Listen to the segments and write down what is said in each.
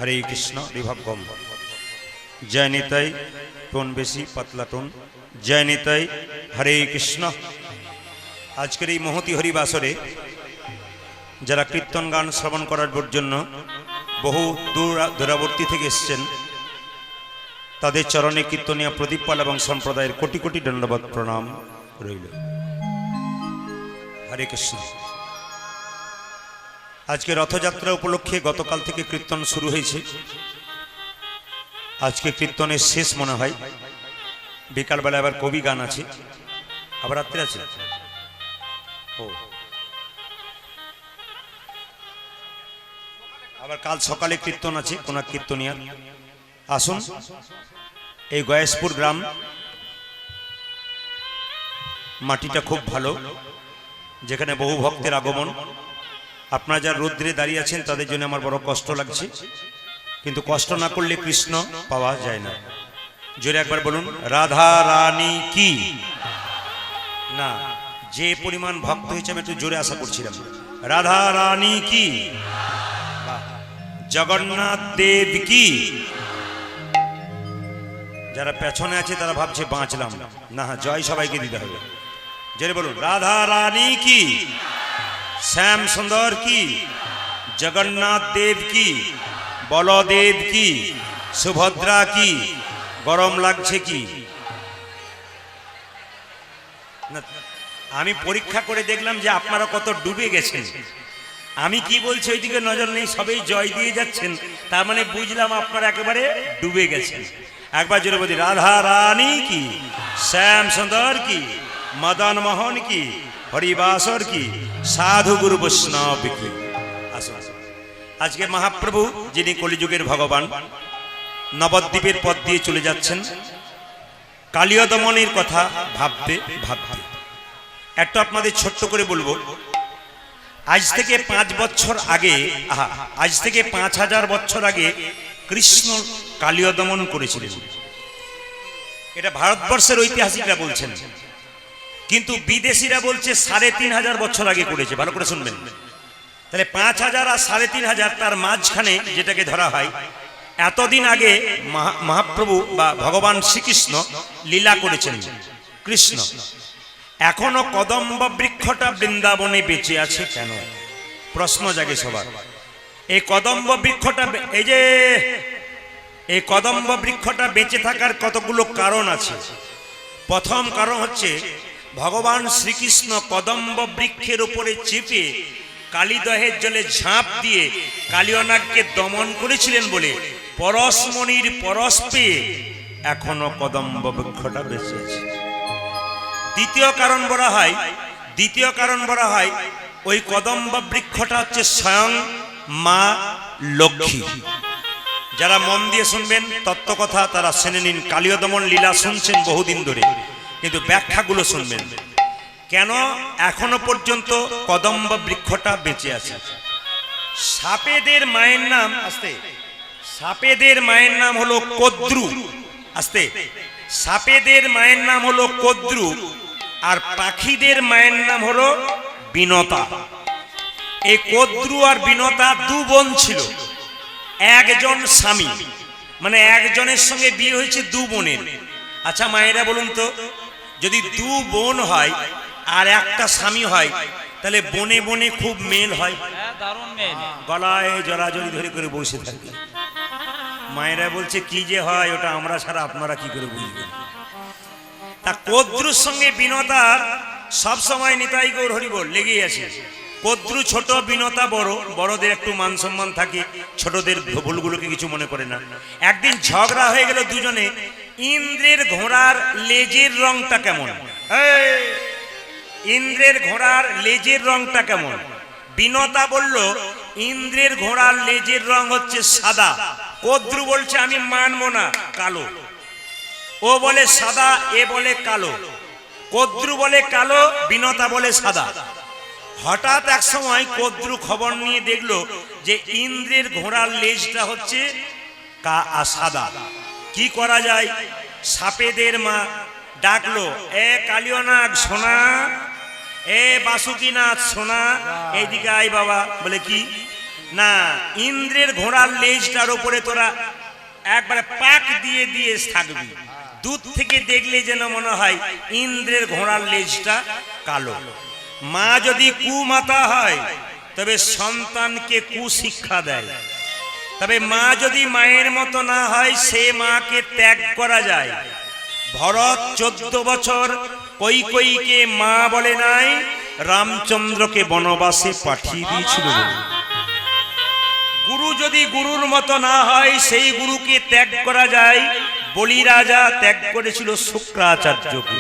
हरे कृष्ण रिभगम जय निताई टोन बेशी पतला टोन जय निताई हरे कृष्ण। आजकेर এই महती हरिबासरे যারা কীর্তন গান শ্রবণ করার জন্য বহু দূরাবর্তী থেকে এসেছেন তাদের চরণে কীর্তনিয়া প্রদীপপাল এবং সম্প্রদায়ের কোটি কোটি দণ্ডবত প্রণাম রইল। हरे कृष्ण। आज के रथयात्रा उपलक्षे गतकाल থেকে কীর্তন शुरू হয়েছে। आज के कीर्तনের शेष মনে হয় বিকাল বেলা আবার কবি গান আছে আবার রাত্রে আছে। ও আবার কাল সকালে কীর্তন আছে কোন কীর্তনিয়া আসুন। এই গয়েশপুর গ্রাম মাটিটা খুব ভালো যেখানে বহু ভক্তের আগমন। আপনারা যারা রৌদ্রে দাঁড়িয়ে আছেন তাদের জন্য আমার বড় কষ্ট লাগছে, কিন্তু কষ্ট না করলে কৃষ্ণ পাওয়া যায় না। জোরে একবার বলুন রাধা রানী কি না। যে পরিমাণ ভক্ত হয়েছে আমি একটু জোরে আশা করছিলাম রাধা রানী কি, জগন্নাথ দেব কি। যারা পেছনে আছে তারা ভাবছে বাঁচলাম না, জয় সবাইকে দিতে হবে। জোরে বলুন রাধা রানী কি, শ্যাম সুন্দর কি, জগন্নাথ দেব কি, বলদেব কি, সুভদ্রা কি। গরম লাগছে কি? আমি পরীক্ষা করে দেখলাম যে আপনারা কত ডুবে গেছেন। আমি কি বলছি ওইদিকে নজর নেই, সবাই জয় দিয়ে যাচ্ছেন, তার মানে বুঝলাম আপনারা একেবারে ডুবে গেছেন। একবার জোরে বলি রাধা রানী কি, শ্যাম সুন্দর কি, मदन मोहन की, हरिबासर की, साधु गुरु वैष्णव की। आज के महाप्रभु जिन्हें कलिजुगेर भगवान नवद्वीपेर पथ दिए चले जाच्छेन कालिया दमनेर कथा भाबते भाबते एकटु आपनादेर छोट्ट करे बोलबो। आज থেকে 5 বছর আগে आज থেকে 5000 বছর আগে কৃষ্ণ কালিয়া দমন করেছিলেন। এটা ভারতবর্ষের ঐতিহাসিকরা বলছেন, কিন্তু বিদেশিরা বলছে 3500 বছর আগে করেছে। ভালো করে শুনবেন, তাহলে 5000 আর 3500 তার মাঝখানে যেটাকে ধরা হয় এতদিন আগে মহাপ্রভু বা ভগবান শ্রীকৃষ্ণ লীলা করেছেন। কৃষ্ণ এখনো কদম্ব বৃক্ষটা বৃন্দাবনে বেঁচে আছে কেন? প্রশ্ন জাগে সবার। এই কদম্ব বৃক্ষটা এই কদম্ব বৃক্ষটা বেঁচে থাকার কতগুলো কারণ আছে। প্রথম কারণ হচ্ছে ভগবান শ্রীকৃষ্ণ কদম্ব বৃক্ষের উপরে চেপে কালিদহের জলে ঝাঁপ দিয়ে কালিয়নাগকে দমন করেছিলেন বলে পরশমণির পরশ পেয়ে এখনো কদম্ব বৃক্ষটা বেঁচে আছে। দ্বিতীয় কারণ বলা হয় ওই কদম্ব বৃক্ষটা হচ্ছে স্বয়ং মা লক্ষ্মী। যারা মন দিয়ে শুনবেন তত্ত্বকথা তারা শুনে নিন। কালিয় দমন লীলা শুনছেন বহুদিন ধরে, কিন্তু ব্যাখ্যাগুলো শুনবেন কেন এখনো পর্যন্ত কদম্ব বৃক্ষটা বেঁচে আছে। সাপেদের মায়ের নাম সাপেদের মায়ের নাম হলো কদ্রু। সাপেদের মায়ের নাম হলো কদ্রু, আর পাখিদের মায়ের নাম হলো বিনতা। এই কদ্রু আর বিনতা দু বোন ছিল, একজন স্বামী, মানে একজনের সঙ্গে বিয়ে হয়েছে দু বোনের। আচ্ছা মায়েরা বলুন তো, যদি দু বোন হয় আর একটা স্বামী হয় তাহলে বনে বনে খুব মেল হয়, গলায় জড়াজড়ি ধরে করে বসে থাকে। মায়েরা বলছে কি যে হয় ওটা আমরা ছাড়া আপনারা কি করে বুঝবেন। তা কদ্রুর সঙ্গে বিনতার সবসময় নিতাই গৌর হরিবোল লেগেই আছে। কদ্রু ছোট, বিনতা বড়, বড়দের একটু মান সম্মান থাকে, ছোটদের ভুলগুলোকে কিছু মনে করে না। একদিন ঝগড়া হয়ে গেল দুজনে, ইন্দ্রের ঘোড়ার লেজের রংটা কেমন, ইন্দ্রের ঘোড়ার লেজের রংটা কেমন। বিনতা বলল ইন্দ্রের ঘোড়ার লেজের রং হচ্ছে সাদা। কদ্রু বলছে আমি মানবো না, কালো। ও বলে সাদা, এ বলে কালো। কদ্রু বলে কালো, বিনতা বলে সাদা। হঠাৎ এক সময় কদ্রু খবর নিয়ে দেখলো যে ইন্দ্রের ঘোড়ার লেজটা হচ্ছে সাদা। কি করা যায়? সাপেদের মা ডাকলো, এ কালিয়নাগ সোনা, এ বাসুকিনাথ সোনা, এইদিকে আয় বাবা। বলে কি? না, ইন্দ্রের ঘোড়ার লেজটার উপরে তোরা একবারে পাক দিয়ে দিয়ে থাকবি, দূর থেকে দেখলে যেন মনে হয় ইন্দ্রের ঘোড়ার লেজটা কালো। মা যদি কুমাতা হয় তবে সন্তানকে কুশিক্ষা দেয়, তবে মা যদি মায়ের মতো না হয় সে মাকে ত্যাগ করা যায়। ভরত 14 বছর কৈকেয়ীকে মা বলে নাই, রামচন্দ্রকে বনবাসে পাঠিয়ে দিয়েছিল। গুরু যদি গুরুর মতো না হয় সেই গুরুকে ত্যাগ করা যায়। বলি রাজা ত্যাগ করেছিল শুক্রাচার্যকে।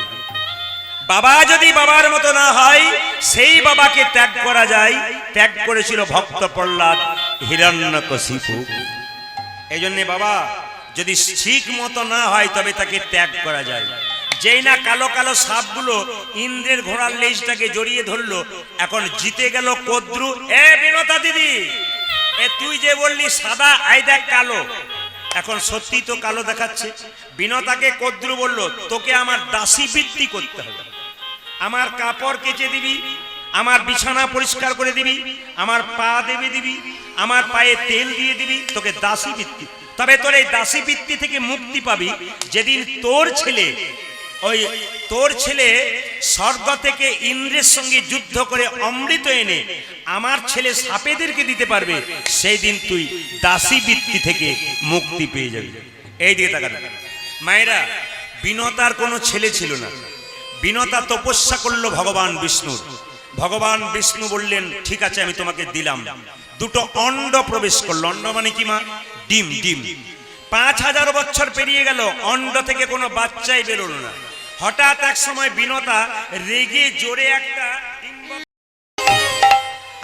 বাবা যদি বাবার মতো না হয় সেই বাবাকে ত্যাগ করা যায়, ত্যাগ করেছিল ভক্ত প্রহ্লাদ হিরণ্যকশিপু। এই জন্য বাবা যদি ঠিক মতো না হয় তবে তাকে ত্যাগ করা যায়। যেই না কালো কালো সাপগুলো ইন্দ্রের ঘোড়ার লেজটাকে জড়িয়ে ধরলো, এখন জিতে গেল কদ্রু। এ বিনতা দিদি, এ তুই যে বললি সাদা, আই দেখ কালো, এখন সত্যি তো কালো দেখাচ্ছে। বিনতাকে কদ্রু বলল, তোকে আমার দাসী বৃত্তি করতে হবে, আমার কাপড় কেচে দিবি, আমার বিছানা পরিষ্কার করে দিবি, আমার পা দেবে দিবি, আমার পায়ে তেল দিয়ে দিবি, তোকে দাসী বৃত্তি। তবে তোর এই দাসী বৃত্তি থেকে মুক্তি পাবি যেদিন তোর ছেলে স্বর্গ থেকে ইন্দ্রের সঙ্গে যুদ্ধ করে অমৃত এনে আমার ছেলে সাপেদেরকে দিতে পারবে, সেই দিন তুই দাসী বৃত্তি থেকে মুক্তি পেয়ে যাবি। এই দিকে তাকাবে মায়েরা, বিনতার কোনো ছেলে ছিল না। বিনতা তপস্যা করলো ভগবান বিষ্ণুর। ভগবান বিষ্ণু বললেন, ঠিক আছে আমি তোমাকে দিলাম। দুটো অণ্ড প্রবেশ করলো। অণ্ড মানে কি মা? ডিম। ডিম 5000 বছর পেরিয়ে গেল, অণ্ড থেকে কোনো বাচ্চাই বেরোলো না। হঠাৎ এক সময় বিনতা রেগে জোরে একটা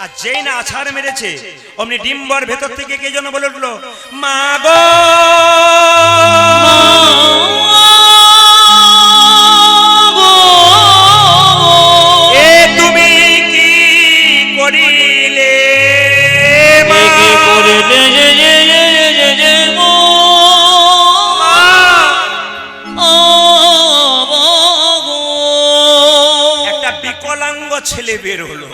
আর যেই না আছাড় মেরেছে, অমনি ডিম্বর ভেতর থেকে কে যেন বলে উঠলো, মা গো এ তুমি কি করিলে, মা কি করিলে ছেলে বের হলো।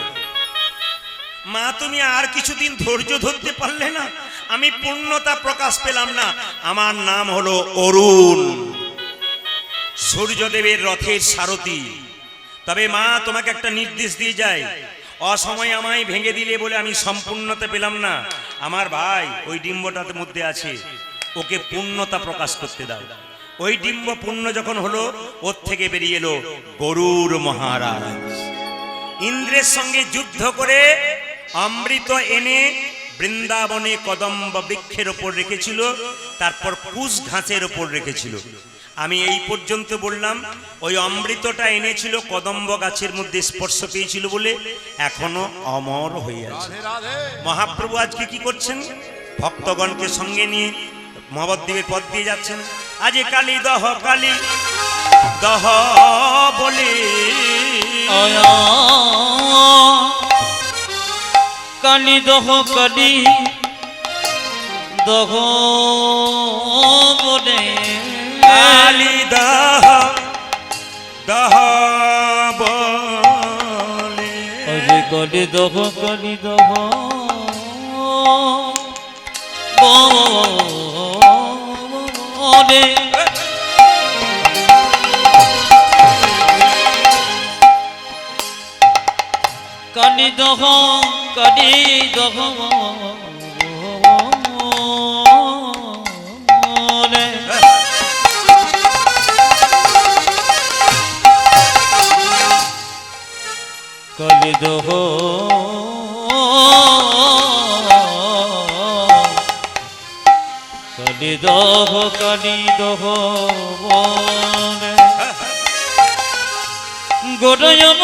মা তুমি আর কিছুদিন ধৈর্য ধরতে পারলে না? আমি পূর্ণতা প্রকাশ পেলাম না। আমার নাম হলো অরুণ, সূর্যদেবের রথের সারথি। তবে মা তোমাকে একটা নির্দেশ দিয়ে যায়, অসময়ে আমায় ভেঙে দিলে বলে আমি সম্পূর্ণতা পেলাম না। আমার ভাই ওই ডিম্বটার মধ্যে আছে, ওকে পূর্ণতা প্রকাশ করতে দাও। ওই ডিম্ব পূর্ণ যখন হলো, ওর থেকে বেরিয়ে এলো গরুর মহারাজ। ইন্দ্রের সঙ্গে যুদ্ধ করে অমৃত এনে বৃন্দাবনে কদম্ব বৃক্ষের ওপর রেখেছিল, তারপর কুশ ঘাসের ওপর রেখেছিল। আমি এই পর্যন্ত বললাম, ওই অমৃতটা এনেছিল কদম্ব গাছের মধ্যে স্পর্শ পেয়েছিল বলে এখনো অমর হয়ে আছে। মহাপ্রভু আজকে কি করছেন? ভক্তগণকে সঙ্গে নিয়ে মহাবদ্বীপের পথ দিয়ে যাচ্ছেন। আজ কালী দহ কালী দহ বলে কালী দহ কালী দহ বলে, কালী দহ দহ বলে, কালী দহ কালী দহ বলে। কালী দহ কালী দহ বলে, কালী দহ কালী দহ কালী দহ বলে। গোরয়ম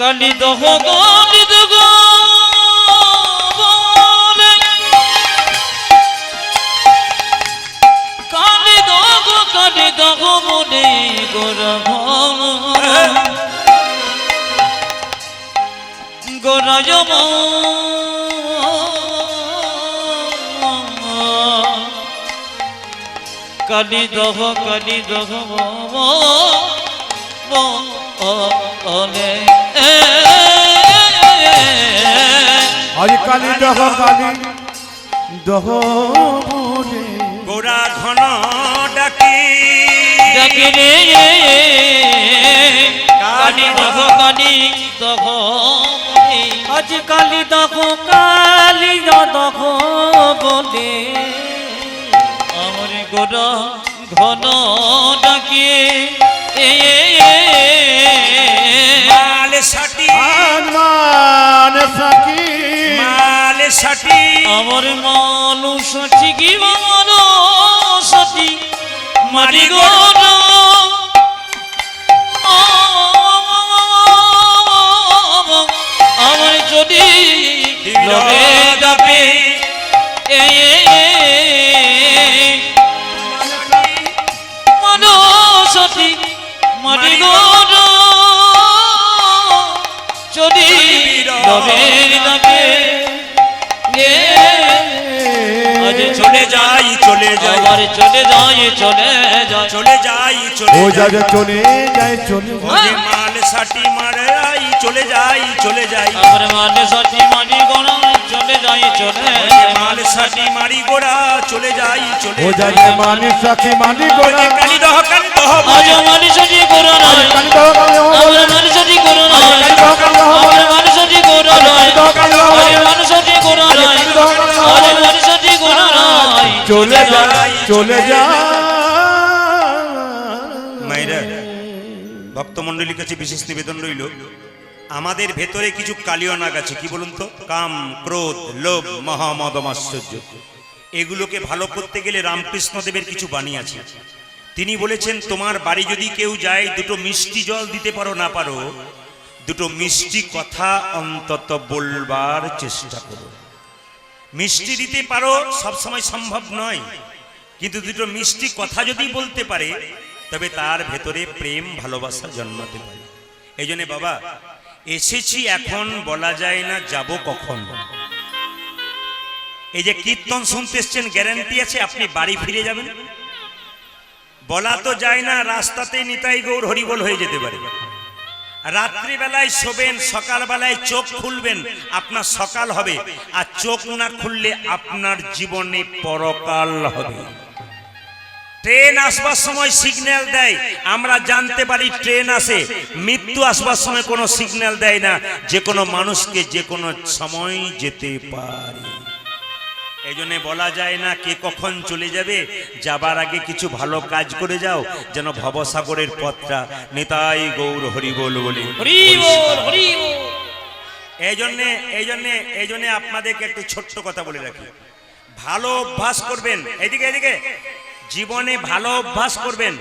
কালী দহ কালী দহ বলে, কালী দহ কালী দহ বলে গোরভ গোরয়ম কালী দহ কালী দহ বলে আজ কালী দহ বলে গোরা ঘন ডাকি ডাকি রে কালি দেখো কালি দেখো আজ কালি দেখো কালি দেখো বলে আমার গোরা ঘন ডাকে মাল সাটি মান সাকি মাল সাটি আমার মানুষ ঠিকই মানুষ মারি গোরা আমার যদি লবে ডাবে মানুষটি মাটি গোরা যদি লবে ডাবে চলে যাই চলে যাই আবার চলে যায় চলে যায় চলে যাই ও চলে যাই যা চলে যায় চলে ও যে মাল সাটি মারাই চলে যাই চলে যাই আবার মানে সত্যি মাটি গোড়া চলে যায় চলে ও যে মাল সাটি মারি গোড়া চলে যাই চলে ও যা যাই মানি সাকি মানি ও গোড়া যে কালী দহ আজ মানে সত্যি গোড়া নয় কালী দহ আমার মানে সত্যি গোড়া নয় আমার মানে সত্যি গোড়া নয় আমার মানে সত্যি গোড়া নয় আমার মানে সত্যি গোড়া নয় চলে যায় চলে যায় মাইরা ভক্তমণ্ডলীর কাছে বিশেষ নিবেদন রইল আমাদের ভেতরে কিছু কালীয় নাগ আছে কি বলুন তো কাম ক্রোধ লোভ মহামদম আশ্চর্য এগুলোকে ভালো করতে গেলে রামকৃষ্ণদেবের কিছু বাণী আছে তিনি বলেছেন তোমার বাড়ি যদি কেউ যায় দুটো মিষ্টি জল দিতে পারো না পারো দুটো মিষ্টি কথা অন্তত বলবার চেষ্টা করো মিষ্টি দিতে পারো সবসময় সম্ভব নয় কিন্তু দুটো মিষ্টি কথা যদি বলতে পারে তবে তার ভেতরে প্রেম ভালোবাসা জন্মাতে পারে এই জন্য বাবা এসেছি এখন বলা যায় না যাব কখন এই যে কীর্তন শুনতে এসছেন গ্যারান্টি আছে আপনি বাড়ি ফিরে যাবেন বলা তো যায় না রাস্তাতেই নিতাই গৌর হরিবল হয়ে যেতে পারে রাত্রিবেলায় শোবেন সকালবেলায় চোখ খুলবেন আপনার সকাল হবে আর চোখ না খুললে আপনার জীবনে পরকাল হবে ট্রেন আসবার সময় সিগন্যাল দেয় আমরা জানতে পারি ট্রেন আসে মৃত্যু আসবার সময় কোনো সিগন্যাল দেয় না যে কোনো মানুষকে যে কোনো সময় যেতে পারে এই জন্য বলা যায় না কে কখন চলে যাবে যাবার আগে কিছু ভালো কাজ করে যাও যেন ভবসাগরের পথটা নিতাই গৌর হরিবল বলে হরি বল হরি বল এই জন্যে আপনাদেরকে একটু ছোট্ট কথা বলে রাখি ভালো অভ্যাস করবেন এদিকে জীবনে ভালো অভ্যাস করবেন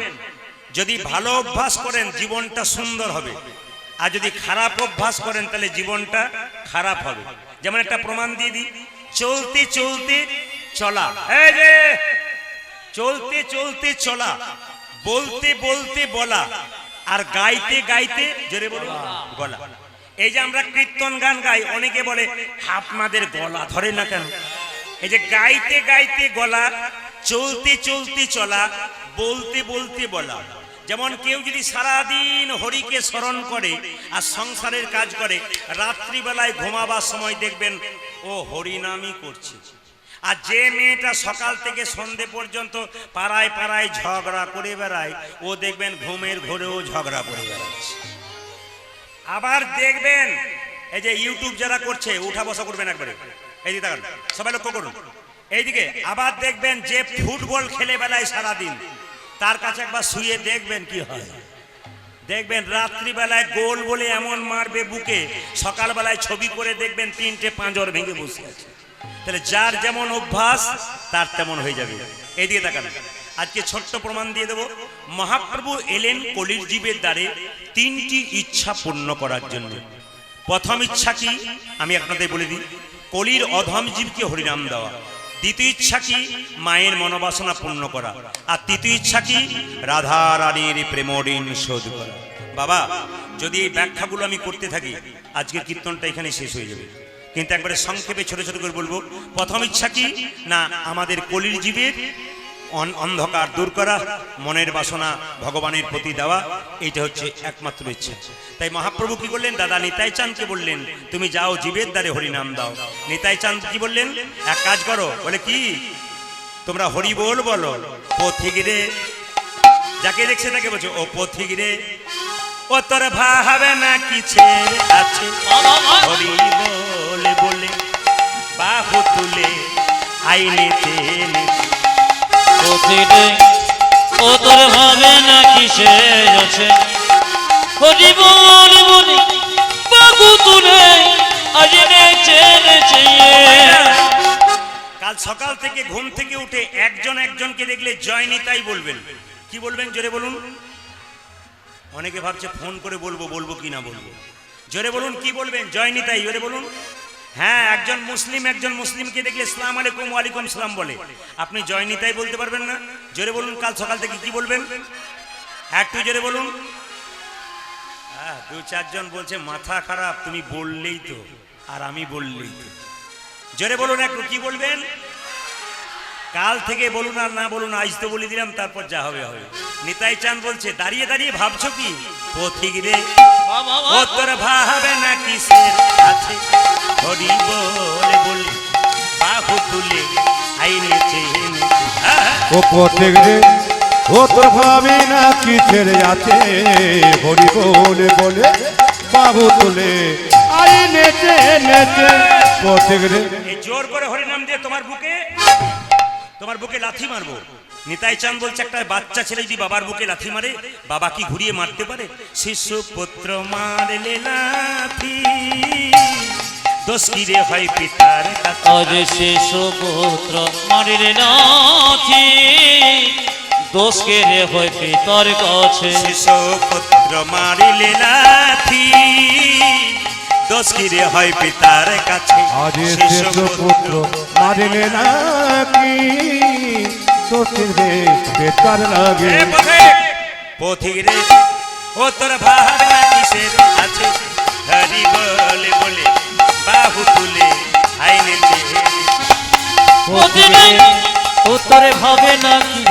যদি ভালো অভ্যাস করেন জীবনটা সুন্দর হবে আর যদি খারাপ অভ্যাস করেন তাহলে জীবনটা খারাপ হবে যেমন একটা প্রমাণ দিয়ে দিই চলতে চলতে চলা এই যে চলতে চলতে চলা বলতে বলতে বলা আর গাইতে গাইতে জোরে বলুন গলা এই যে আমরা কীর্তন গান গাই অনেকে বলে আপনাদের গলা ধরে না কেন এই যে গাইতে গাইতে গলা চলতে চলতে চলা বলতে বলতে বলা যেমন কেউ যদি সারাদিন হরিকে স্মরণ করে আর সংসারের কাজ করে রাত্রিবেলায় ঘুমাবার সময় দেখবেন ও হরিনামই করছে আর যে মেয়েটা সকাল থেকে সন্ধে পর্যন্ত পাড়ায় পাড়ায় ঝগড়া করে বেড়ায় ও দেখবেন ঘুমের ঘোরেও ঝগড়া করে বেড়াচ্ছে আবার দেখবেন এই যে ইউটিউব যারা করছে উঠা বসা করবেন একবারে এই দিকে তাকান সবাই লক্ষ্য করুন এইদিকে আবার দেখবেন যে ফুটবল খেলে বেলায় সারাদিন তার কাছে একবার শুয়ে দেখবেন কি হয় দেখবেন রাত্রিবেলায় গোল বলে এমন মারবে বুকে সকালবেলায় ছবি করে দেখবেন 3টে পাঁজর ভেঙে বসে আছে তাহলে যার যেমন অভ্যাস তার তেমন হয়ে যাবে এইদিকে তাকান আজকে ছোট্ট প্রমাণ দিয়ে দেব মহাপ্রভু এলেন কলির জীবের দ্বারে 3টি ইচ্ছা পূর্ণ করার জন্য প্রথম ইচ্ছা কি আমি আপনাদের বলে দিই কলির অধম জীবকে হরিনাম দেওয়া দ্বিতীয় ইচ্ছা কি মায়ের মনোবাসনা পূর্ণ করা আর তৃতীয় ইচ্ছা কি রাধা রানীর প্রেম ঋণ শোধ করা বাবা যদি এই ব্যাখ্যাগুলো আমি করতে থাকি আজকে কীর্তনটা এখানে শেষ হয়ে যাবে কিন্তু একবারে সংক্ষেপে ছোট ছোট করে বলবো প্রথম ইচ্ছা কি না আমাদের কলির জীবের অন্ধকার দূর করা, মনের বাসনা ভগবানের প্রতি দেওয়া, এইটা হচ্ছে একমাত্র ইচ্ছা। তাই মহাপ্রভু কি বললেন, দাদা নিতাই চাঁদকে বললেন, তুমি যাও জীবের দ্বারে হরিনাম দাও। নিতাই চাঁদ কি বললেন, এক কাজ করো, বলে কি, তোমরা হরি বল বলো, পথিক রে, যাকে দেখছে তাকে বলছো, ও পথিক রে, ও তোর ভাবে না কিছে আছে, হরি বলে বলে বাহু তুলে আইনেতে এনেছে। পথিরে ও তোর ভাবে না কিসে আছে, হরি বল বলে বাহু তুলে আজ নেচে নেচে। কাল সকাল থেকে ঘুম থেকে উঠে একজন একজনকে দেখলে জয় নিতাই বলবেন। কি বলবেন জোরে বলুন। অনেকে ভাবছে ফোন করে বলবো, বলবো কি না বলবো, জোরে বলুন কি বলবেন, জয় নিতাই জোরে বলুন। হ্যাঁ, একজন মুসলিমকে দেখলে আসসালামু আলাইকুম, ওয়ালাইকুম সালাম বলে, আপনি জয় নিতাই বলতে পারবেন না? জোরে বলুন, কাল সকাল থেকে কি বলবেন, একটু জোরে বলুন। দু চারজন বলছে মাথা খারাপ, তুমি বললেই তো, আর আমি বললেই তো। জোরে বলুন একটু, কি বলবেন? কাল থেকে বলুন আর না বলুন, আজ তো বলে দিলাম, তারপর যা হবে হবে। নিতাই চাঁদ বলছে, দাঁড়িয়ে দাঁড়িয়ে ভাবছো কি, পথিক রে ও তোর ভাবে না কিসের আছে, হরি বলে বলে বাহু তুলে আইনেছে এনেছে। ও পথিক রে ও তোর ভাবি না কি ছেড়ে আছে, হরি বলে বলে বাবু তুলে আই নেচে নেচে। পথিক রে, এই জোর করে হরিনাম দিয়ে তোমার বুকে লাথি মারবো। নিতাই চাঁদ বলছে, একটা বাচ্চা ছেলে যদি বাবার বুকে লাথি মারে, বাবা কি ঘুরিয়ে মারতে পারে? শিশু পুত্র মারলে লাথি, দোষ কি রে হয় পিতার কাছে। আজ শিশু পুত্র মারিলে নাথি, দোষ কে রে হয় পিতার কাছে। শিশু পুত্র মারিলে লাথি, দোষ কি রে হয় পিতার কাছে। আজ শিশু পুত্র মারিলে নাকি, দোষের রে বেতার লাগে। পথিক রে ও তোর ভাবনা কিসের আছে, হরি বলে বলে বাহু তুলে আইনেছে। পথিরে ও তোর ভাবে না কি